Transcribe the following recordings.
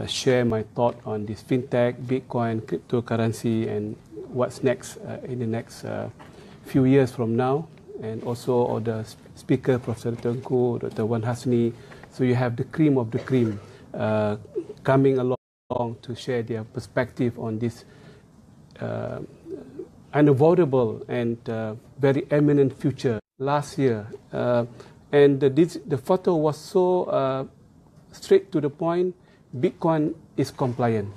share my thought on this fintech, Bitcoin, cryptocurrency, and what's next in the next few years from now. And also all the speaker, Professor Tengku, Dr. Wan Hasni. So you have the cream of the cream coming along to share their perspective on this unavoidable and very eminent future. Last year, and the photo was so straight to the point. Bitcoin is compliant.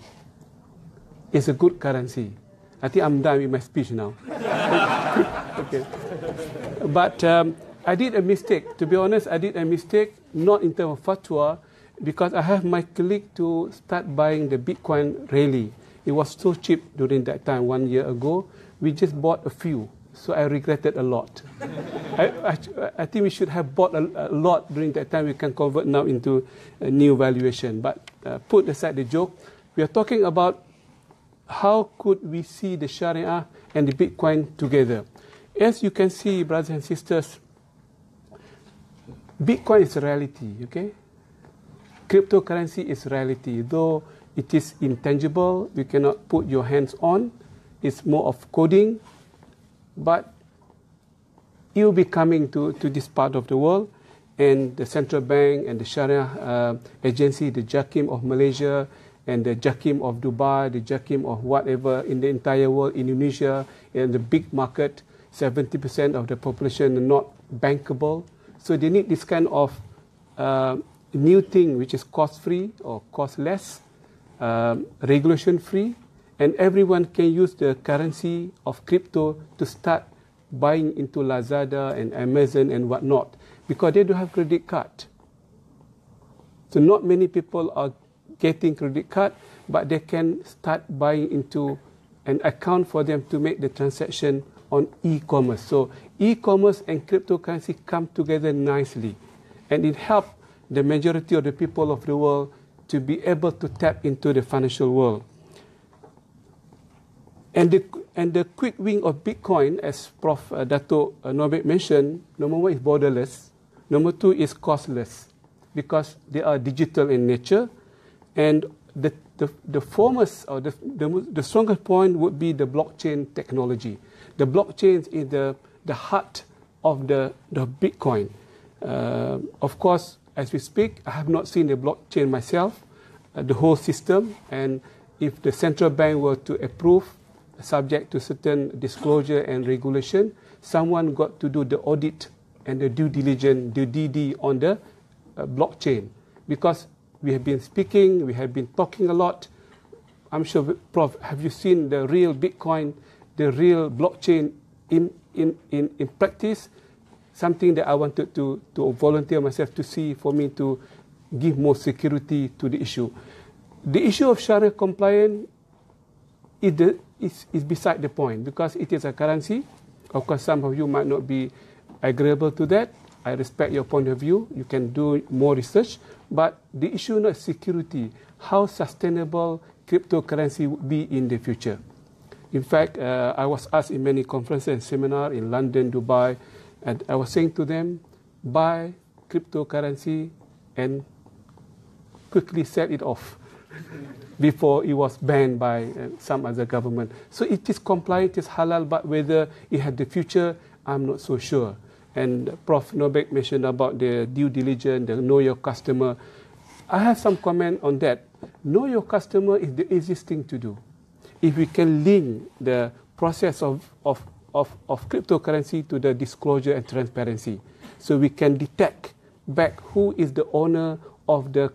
It's a good currency. I think I'm done with my speech now. Okay. But I did a mistake. To be honest, I did a mistake, not in terms of fatwa, because I have my colleague to start buying the Bitcoin rally. It was so cheap during that time, 1 year ago. We just bought a few, so I regretted a lot. I think we should have bought a lot during that time. We can convert now into a new valuation. But put aside the joke, we are talking about how could we see the Shariah and the Bitcoin together. As you can see, brothers and sisters, Bitcoin is a reality, okay? Cryptocurrency is reality. Though it is intangible, you cannot put your hands on. It's more of coding, but it will be coming to this part of the world, and the central bank and the Sharia agency, the JAKIM of Malaysia and the JAKIM of Dubai, the JAKIM of whatever in the entire world, Indonesia, and the big market, 70% of the population are not bankable. So they need this kind of new thing which is cost-free or cost-less, regulation-free, and everyone can use the currency of crypto to start buying into Lazada and Amazon and whatnot, because they don't have credit card. So not many people are getting credit card, but they can start buying into an account for them to make the transaction on e-commerce. So e-commerce and cryptocurrency come together nicely, and it helps the majority of the people of the world to be able to tap into the financial world. And the quick win of Bitcoin, as Prof. Dato' Nobek mentioned, number one is borderless. Number two is costless, because they are digital in nature. And the foremost or the strongest point would be the blockchain technology. The blockchain is the heart of the Bitcoin. Of course, as we speak, I have not seen the blockchain myself, the whole system. And if the central bank were to approve, subject to certain disclosure and regulation, someone got to do the audit and the due diligence, the DD on the blockchain. Because we have been speaking, we have been talking a lot. I'm sure, Prof, have you seen the real Bitcoin, the real blockchain in practice? Something that I wanted to volunteer myself to see, for me to give more security to the issue. The issue of Sharia compliance is beside the point, because it is a currency. Of course, some of you might not be agreeable to that. I respect your point of view. You can do more research. But the issue not security, how sustainable cryptocurrency would be in the future. In fact, I was asked in many conferences and seminars in London, Dubai, and I was saying to them, buy cryptocurrency and quickly sell it off before it was banned by some other government. So it is compliant, it is halal, but whether it had the future, I'm not so sure. And Prof. Nobek mentioned about the due diligence, the know your customer. I have some comment on that. Know your customer is the easiest thing to do. If we can link the process of cryptocurrency to the disclosure and transparency, so we can detect back who is the owner of the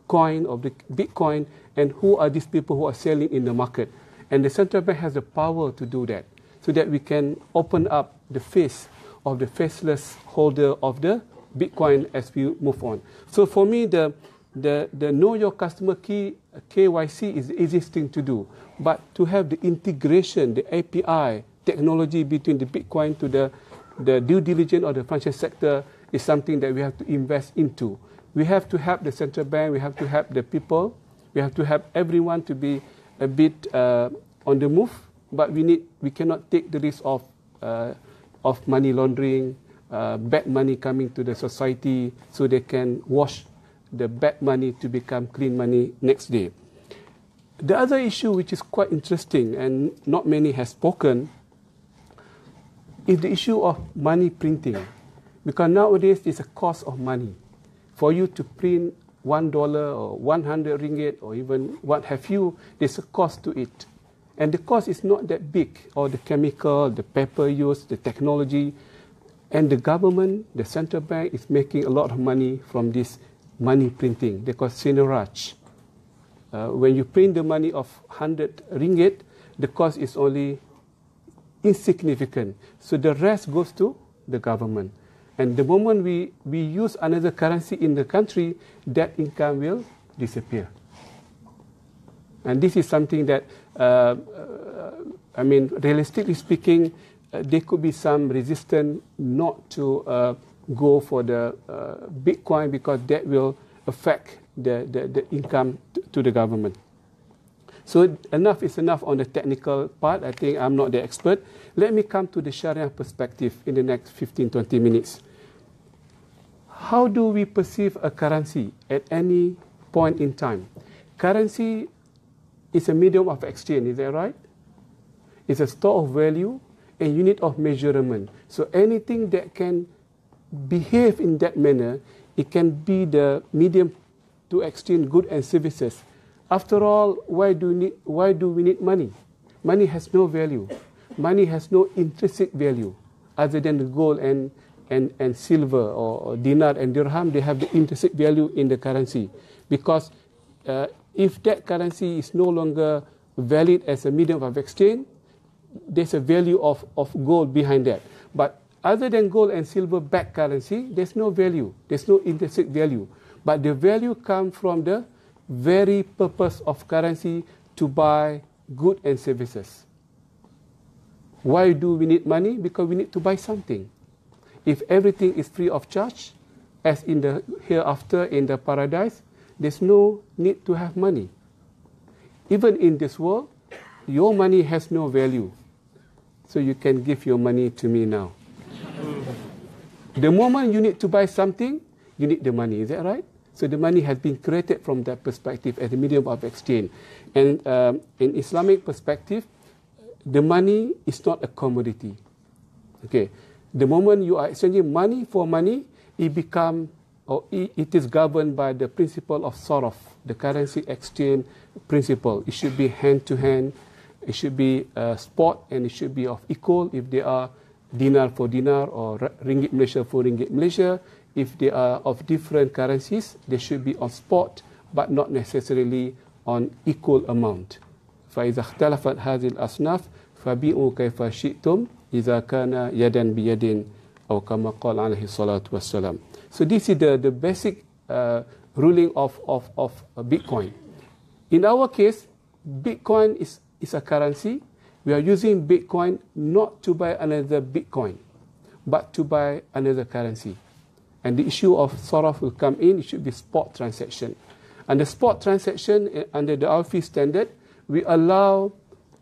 coin, of the Bitcoin, and who are these people who are selling in the market. And the central bank has the power to do that, so that we can open up the face of the faceless holder of the Bitcoin as we move on. So for me, the know your customer key, KYC, is the easiest thing to do. But to have the integration, the API technology between the Bitcoin to the due diligence of the financial sector is something that we have to invest into. We have to help the central bank, we have to help the people, we have to help everyone to be a bit on the move, but we cannot take the risk of money laundering, bad money coming to the society, so they can wash the bad money to become clean money next day. The other issue which is quite interesting and not many has spoken is the issue of money printing. Because nowadays there's a cost of money. For you to print $1 or 100 ringgit or even what have you, there's a cost to it. And the cost is not that big, or the chemical, the paper use, the technology. And the government, the central bank, is making a lot of money from this money printing. They call it seneraj. When you print the money of 100 ringgit, the cost is only insignificant. So the rest goes to the government. And the moment we use another currency in the country, that income will disappear. And this is something that, realistically speaking, there could be some resistance not to go for the Bitcoin, because that will affect the income to the government. So enough is enough on the technical part. I think I'm not the expert. Let me come to the Shariah perspective in the next 15-20 minutes. How do we perceive a currency at any point in time? Currency is a medium of exchange, is that right? It's a store of value, a unit of measurement. So anything that can behave in that manner, it can be the medium to exchange goods and services. After all, why do we need money? Money has no value. Money has no intrinsic value other than the gold and silver or dinar and dirham. They have the intrinsic value in the currency, because if that currency is no longer valid as a medium of exchange, there's a value of gold behind that. But other than gold and silver backed currency, there's no value. There's no intrinsic value. But the value comes from the very purpose of currency, to buy goods and services. Why do we need money? Because we need to buy something. If everything is free of charge, as in the hereafter in the paradise, there's no need to have money. Even in this world, your money has no value. So you can give your money to me now. The moment you need to buy something, you need the money. Is that right? So the money has been created from that perspective as a medium of exchange. And in Islamic perspective, the money is not a commodity. Okay. The moment you are exchanging money for money, it is governed by the principle of sarf, the currency exchange principle. It should be hand to hand, it should be spot, and it should be of equal. If they are dinar for dinar or ringgit Malaysia for ringgit Malaysia, if they are of different currencies, they should be on spot, but not necessarily on equal amount. فَإِذَا اخْتَلَفَتْ هَذِهِ الْأَصْنَافِ فَبِئُوا كَيْفَ شِئْتُمْ إِذَا كَانَ يَدًا بِيَدٍ أو كما قال عليه الصلاة والسلام. So this is the basic ruling of Bitcoin. In our case, Bitcoin is a currency. We are using Bitcoin not to buy another Bitcoin, but to buy another currency. And the issue of sarf will come in. It should be spot transaction. And the spot transaction under the Alfi standard, we allow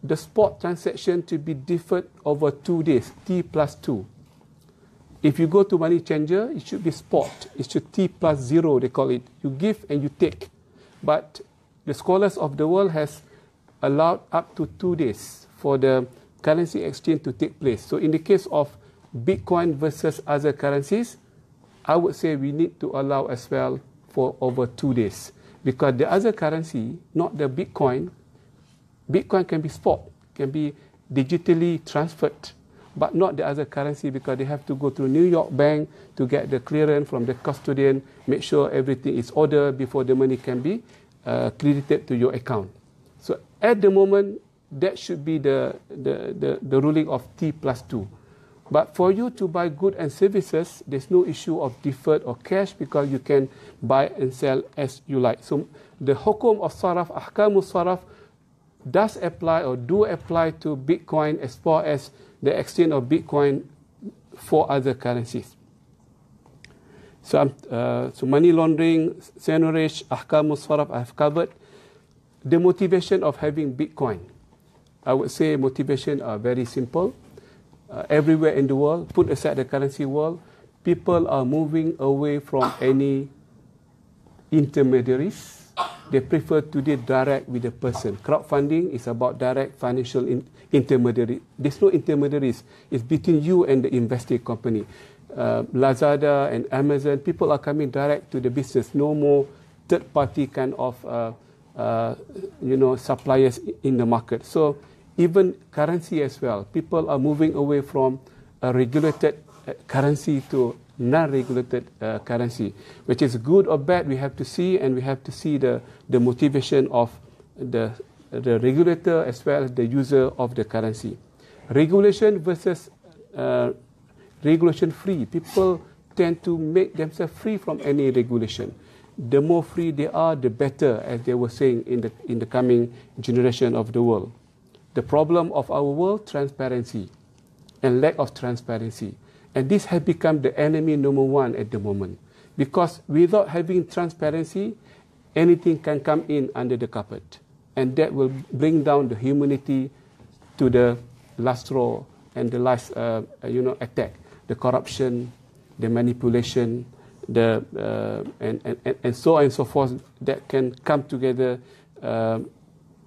the spot transaction to be deferred over 2 days, T+2. If you go to money changer, it should be spot. It should T+0, they call it. You give and you take. But the scholars of the world has allowed up to 2 days for the currency exchange to take place. So in the case of Bitcoin versus other currencies, I would say we need to allow as well for over 2 days. Because the other currency, not the Bitcoin can be spot, can be digitally transferred, but not the other currency, because they have to go through New York Bank to get the clearance from the custodian, make sure everything is ordered before the money can be credited to your account. So at the moment, that should be the ruling of T+2. But for you to buy goods and services, there's no issue of deferred or cash, because you can buy and sell as you like. So the hukum of saraf, ahkamu saraf, does apply or do apply to Bitcoin as far as the exchange of Bitcoin for other currencies. So money laundering, seneraj, ahkamu saraf, I have covered. The motivation of having Bitcoin, I would say motivation are very simple. Everywhere in the world, put aside the currency world, people are moving away from any intermediaries. They prefer to deal direct with the person. Crowdfunding is about direct financial intermediary. There's no intermediaries. It's between you and the investing company. Lazada and Amazon, people are coming direct to the business. No more third-party kind of suppliers in the market. So even currency as well, people are moving away from a regulated currency to non-regulated currency, which is good or bad. We have to see, and we have to see the motivation of the regulator as well as the user of the currency. Regulation versus regulation free. People tend to make themselves free from any regulation. The more free they are, the better, as they were saying in the coming generation of the world. The problem of our world, transparency and lack of transparency. And this has become the enemy number one at the moment. Because without having transparency, anything can come in under the carpet. And that will bring down the humanity to the last straw and the last attack. The corruption, the manipulation, and so on and so forth that can come together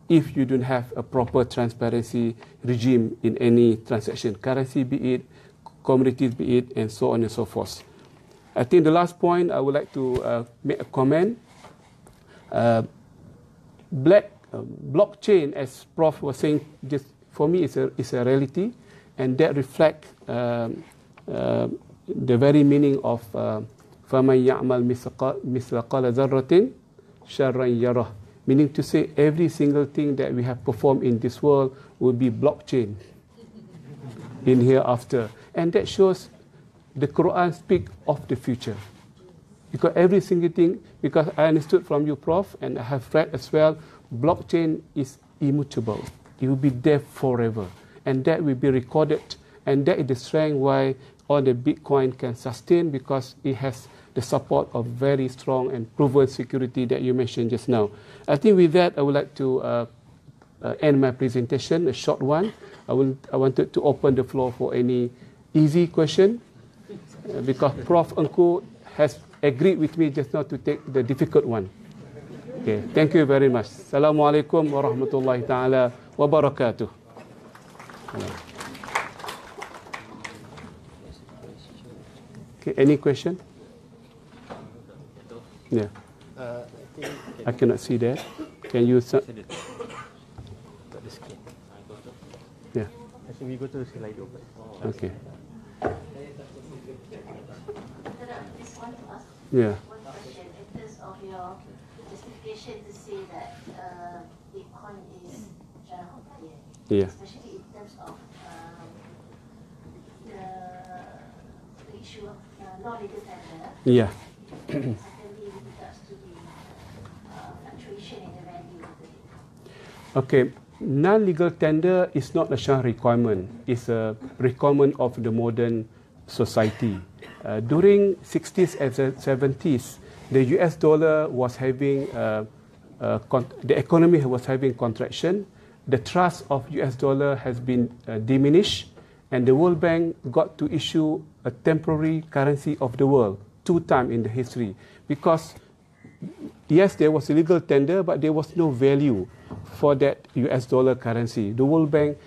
if you don't have a proper transparency regime in any transaction, currency be it, commodities be it, and so on and so forth. I think the last point I would like to make a comment. Blockchain, as Prof was saying, just for me is a reality, and that reflects the very meaning of فَمَنْ يَعْمَلْ مِثْلَقَالَ ذَرَّةٍ شَرًّا يَرَهُ, meaning to say every single thing that we have performed in this world will be blockchain in hereafter. And that shows the Quran speak of the future. Because every single thing, because I understood from you, Prof, and I have read as well, blockchain is immutable. It will be there forever. And that will be recorded. And that is the strength why all the Bitcoin can sustain, because it has the support of very strong and proven security that you mentioned just now. I think with that, I would like to end my presentation, a short one. I wanted to open the floor for any easy question, because Prof Engku has agreed with me just now to take the difficult one. Okay, thank you very much. Assalamualaikum warahmatullahi ta'ala wabarakatuh. Okay, any question? Yeah. I cannot see that. Can you... Yeah. I think we go to slide over. Okay. Yeah. One question in terms of your justification to say that Bitcoin is cara compliant, especially in terms of the issue of non-legal tender. Yeah. Secondly, with regards to the fluctuation in the value of the Bitcoin. Okay. Non-legal tender is not a Shariah requirement. It's a requirement of the modern society. During 60s and 70s, the US dollar was having, the economy was having contraction. The trust of US dollar has been diminished, and the World Bank got to issue a temporary currency of the world 2 times in the history. Because, yes, there was a legal tender, but there was no value for that US dollar currency. The World Bank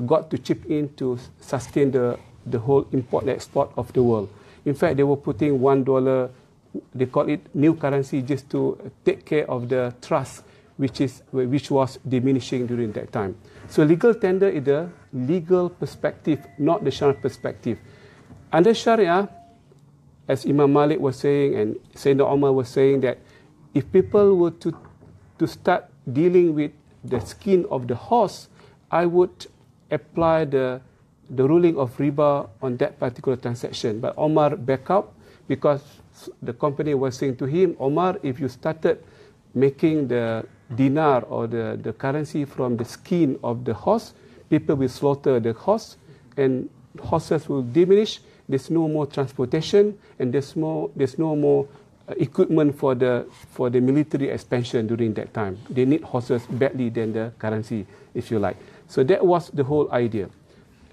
got to chip in to sustain the whole import and export of the world. In fact, they were putting $1, they call it new currency, just to take care of the trust which was diminishing during that time. So legal tender is the legal perspective, not the Shariah perspective. Under Shariah, as Imam Malik was saying and Sayyidina Umar was saying, that if people were to start dealing with the skin of the horse, I would apply the ruling of riba on that particular transaction. But Omar backed up, because the company was saying to him, Omar, if you started making the dinar or the currency from the skin of the horse, people will slaughter the horse and horses will diminish. There's no more transportation, and there's no more equipment for the military expansion during that time. They need horses badly than the currency, if you like. So that was the whole idea.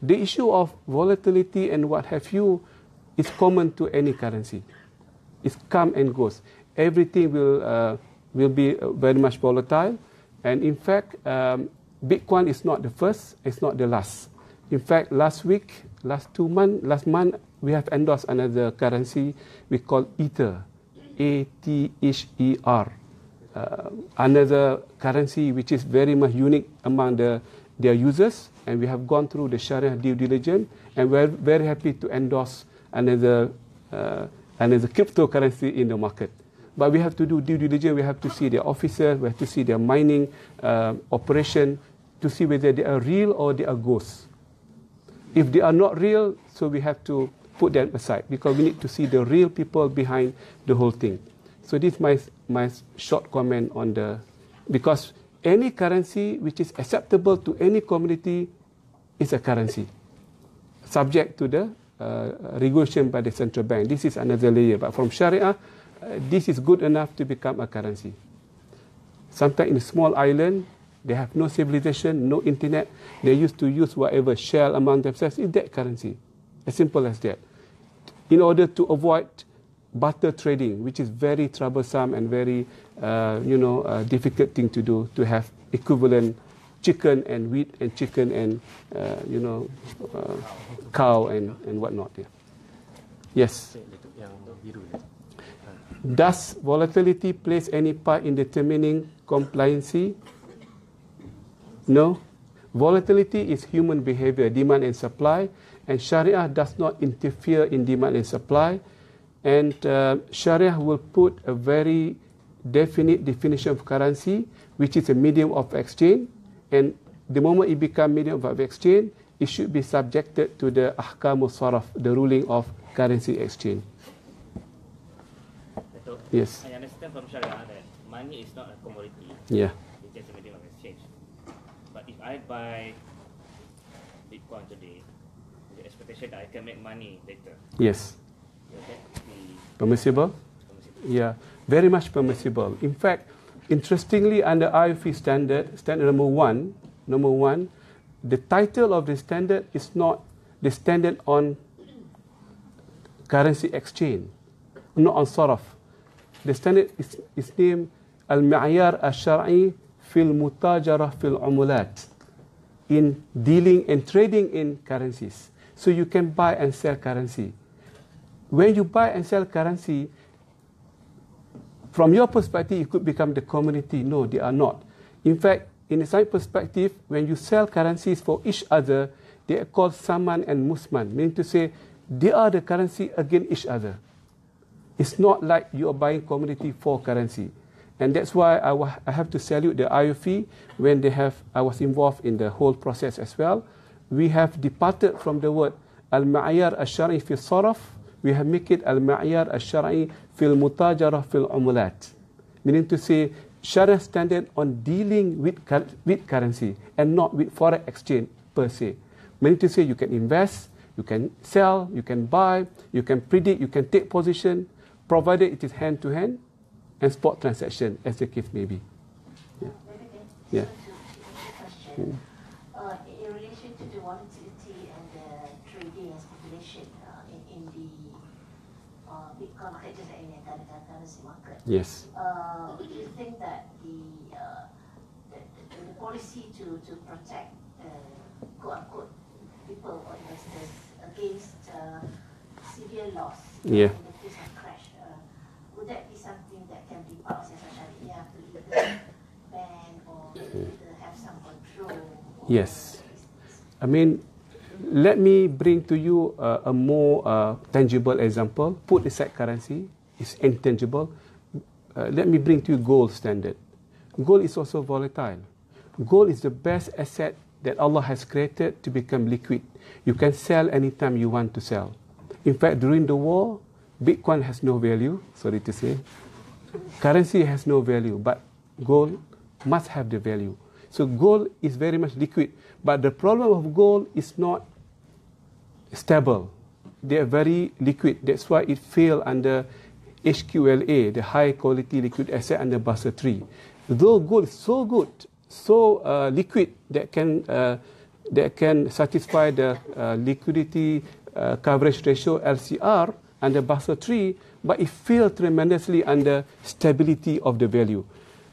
The issue of volatility and what have you is common to any currency. It comes and goes. everything will be very much volatile. And in fact, Bitcoin is not the first, it's not the last. In fact, last month, we have endorsed another currency we call Ether, A-T-H-E-R. Another currency which is very much unique among their users, and we have gone through the Shariah due diligence, and we're very happy to endorse another cryptocurrency in the market. But we have to do due diligence, we have to see their officers, we have to see their mining operation, to see whether they are real or they are ghosts. If they are not real, so we have to put them aside, because we need to see the real people behind the whole thing. So this is my short comment on because any currency which is acceptable to any community is a currency, subject to the regulation by the central bank. This is another layer. But from Sharia, this is good enough to become a currency. Sometimes in a small island, they have no civilization, no internet. They used to use whatever shell among themselves. Is that currency? As simple as that. In order to avoid barter trading, which is very troublesome and very, difficult thing to do, to have equivalent chicken and wheat and chicken and, cow and whatnot. Yeah. Yes. Does volatility plays any part in determining compliancy? No. Volatility is human behavior, demand and supply, and Sharia does not interfere in demand and supply. And Sharia will put a very definite definition of currency, which is a medium of exchange. And the moment it becomes medium of exchange, it should be subjected to the ahkamul saraf, the ruling of currency exchange. Yes. I understand from Sharia that money is not a commodity. Yeah. It's just a medium of exchange. But if I buy Bitcoin today, the expectation that I can make money later. Yes. Will that be permissible? Yeah, very much permissible. In fact, interestingly, under IFE standard number one, the title of the standard is not the standard on currency exchange, not on saraf. The standard is named Al-Ma'yar Al-Shar'i fil Mutajarah fil Umulat, in dealing and trading in currencies. So you can buy and sell currency. When you buy and sell currency, from your perspective, it could become the community. No, they are not. In fact, in Islamic perspective, when you sell currencies for each other, they are called Saman and Musman, meaning to say they are the currency against each other. It's not like you are buying commodity for currency. And that's why I have to salute the IFE when I was involved in the whole process as well. We have departed from the word Al-Ma'yar Al-Shar'i fi Saraf. We have make it Al-Ma'yar Al-Shar'i fil Mutajarah fil Umulat. Meaning to say Sharia standard on dealing with currency and not with foreign exchange per se. Meaning to say you can invest, you can sell, you can buy, you can predict, you can take position, provided it is hand-to-hand and spot transaction, as the case may be. Yeah. Question. In relation to the volatility and the trading and speculation in the Bitcoin market, just like in the currency market. Yes. Do you think that the policy to protect quote-unquote people or investors against severe loss Yeah. in the case of crash, would that be something that can be part of Sharia to either ban or either have some control? Yes. I mean, let me bring to you a more tangible example. Put aside currency, it's intangible. Let me bring to you gold standard. Gold is also volatile. Gold is the best asset that Allah has created to become liquid. You can sell anytime you want to sell. In fact, during the war, Bitcoin has no value, sorry to say. Currency has no value, but gold must have the value. So gold is very much liquid. But the problem of gold is not stable. They are very liquid. That's why it fell under HQLA, the high quality liquid asset under Basel III. Though gold is so good, so liquid that can satisfy the liquidity coverage ratio LCR under Basel III, but it failed tremendously under stability of the value.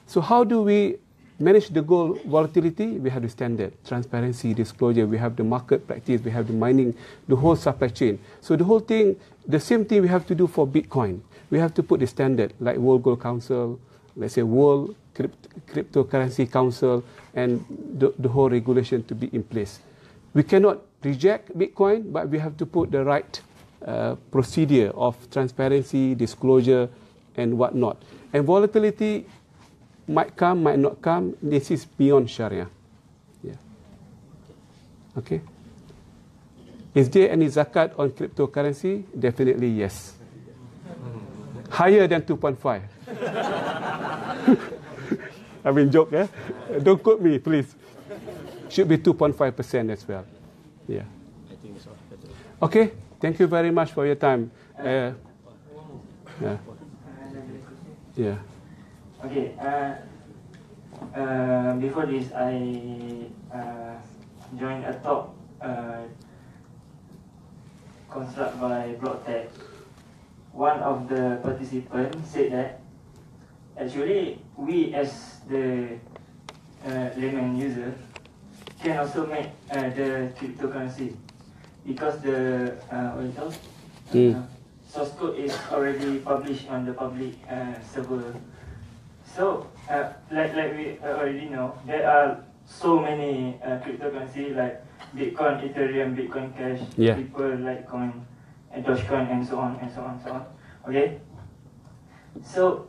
So how do we manage the gold volatility? We have the standard, transparency, disclosure, we have the market practice, we have the mining, the whole supply chain. So the whole thing, the same thing we have to do for Bitcoin. We have to put the standard like World Gold Council, let's say World Cryptocurrency Council, and the whole regulation to be in place. We cannot reject Bitcoin, but we have to put the right procedure of transparency, disclosure, and whatnot. And volatility might come, might not come. This is beyond Sharia. Yeah. Okay. Is there any zakat on cryptocurrency? Definitely yes. Higher than 2.5. I mean, joke, eh? Don't quote me, please. Should be 2.5% as well. Yeah. I think so. Okay. Thank you very much for your time. Yeah. Yeah. Okay. Before this, I joined a talk constructed by BlockTech. One of the participants said that actually we as the layman user can also make the cryptocurrency because the source code is already published on the public server. So like we already know, there are so many cryptocurrency like Bitcoin, Ethereum, Bitcoin Cash, Ripple, Litecoin, and Dogecoin, and so on and so on and so on. Okay. So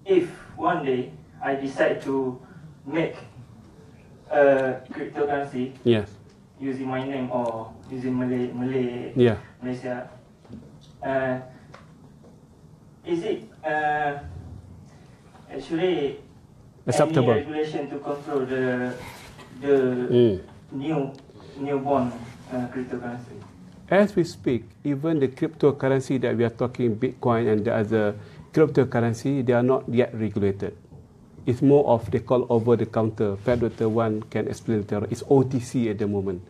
if one day I decide to make a cryptocurrency, using my name or using Malaysia, is it actually acceptable? Any regulation to control the newborn cryptocurrency? As we speak, even the cryptocurrency that we are talking, Bitcoin and the other cryptocurrency, they are not yet regulated. It's more of, they call over-the-counter. Dr. Wan can explain later. It's OTC at the moment.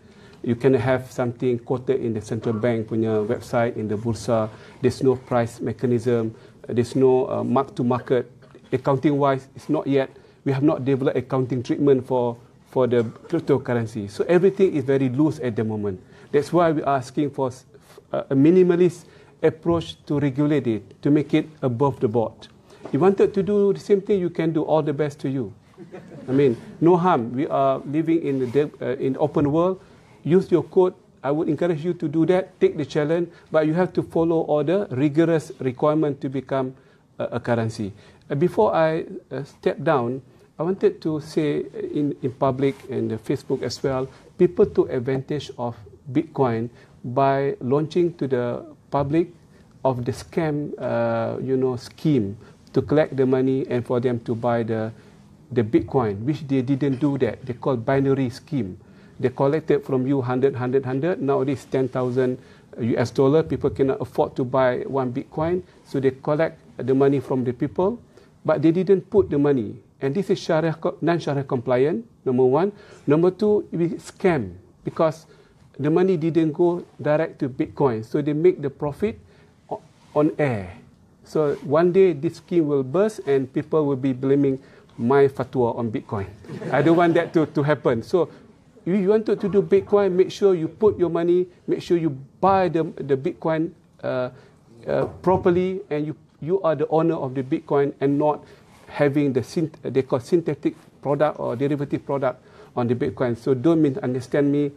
You can have something quoted in the central bank punya website, in the bursa. There's no price mechanism. There's no mark-to-market. Accounting-wise, it's not yet. We have not developed accounting treatment for the cryptocurrency. So everything is very loose at the moment. That's why we are asking for a minimalist approach to regulate it, to make it above the board. You wanted to do the same thing, you can do. All the best to you. I mean, no harm. We are living in the open world. Use your code. I would encourage you to do that. Take the challenge, but you have to follow all the rigorous requirement to become a currency. Before I step down, I wanted to say in public and Facebook as well, people took advantage of Bitcoin by launching to the public of the scam, scheme to collect the money and for them to buy the Bitcoin, which they didn't do that. They call binary scheme. They collected from you 100. Now it is 10,000 US dollar. People cannot afford to buy one Bitcoin, so they collect the money from the people, but they didn't put the money. And this is non-Sharia compliant, number one. Number two, it is scam because the money didn't go direct to Bitcoin, so they make the profit on air. So one day this scheme will burst and people will be blaming my fatwa on Bitcoin. I don't want that to happen. So if you wanted to do Bitcoin, make sure you put your money, make sure you buy the Bitcoin properly, and you are the owner of the Bitcoin and not having they call synthetic product or derivative product on the Bitcoin. So don't misunderstand me.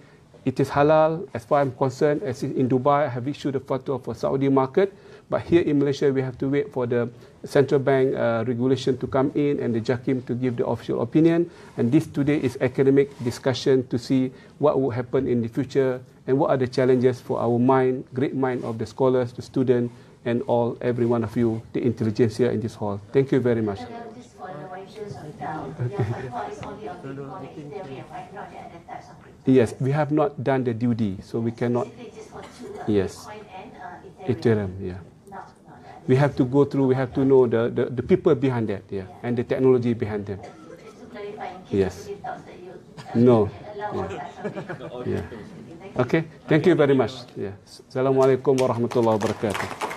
It is halal as far as I'm concerned. As in Dubai, I have issued a fatwa for Saudi market. But here in Malaysia, we have to wait for the central bank regulation to come in and the JAKIM to give the official opinion. And this today is academic discussion to see what will happen in the future and what are the challenges for our great mind of the scholars, the students, and every one of you, the intelligentsia in this hall. Thank you very much. Yes, we have not done the duty, so we cannot. Yes, Ethereum, yeah. We have to go through, we have to know the people behind that, yeah, and the technology behind them. Yes. No. Yeah. Okay, thank you very much. Yeah. Assalamualaikum warahmatullahi wabarakatuh.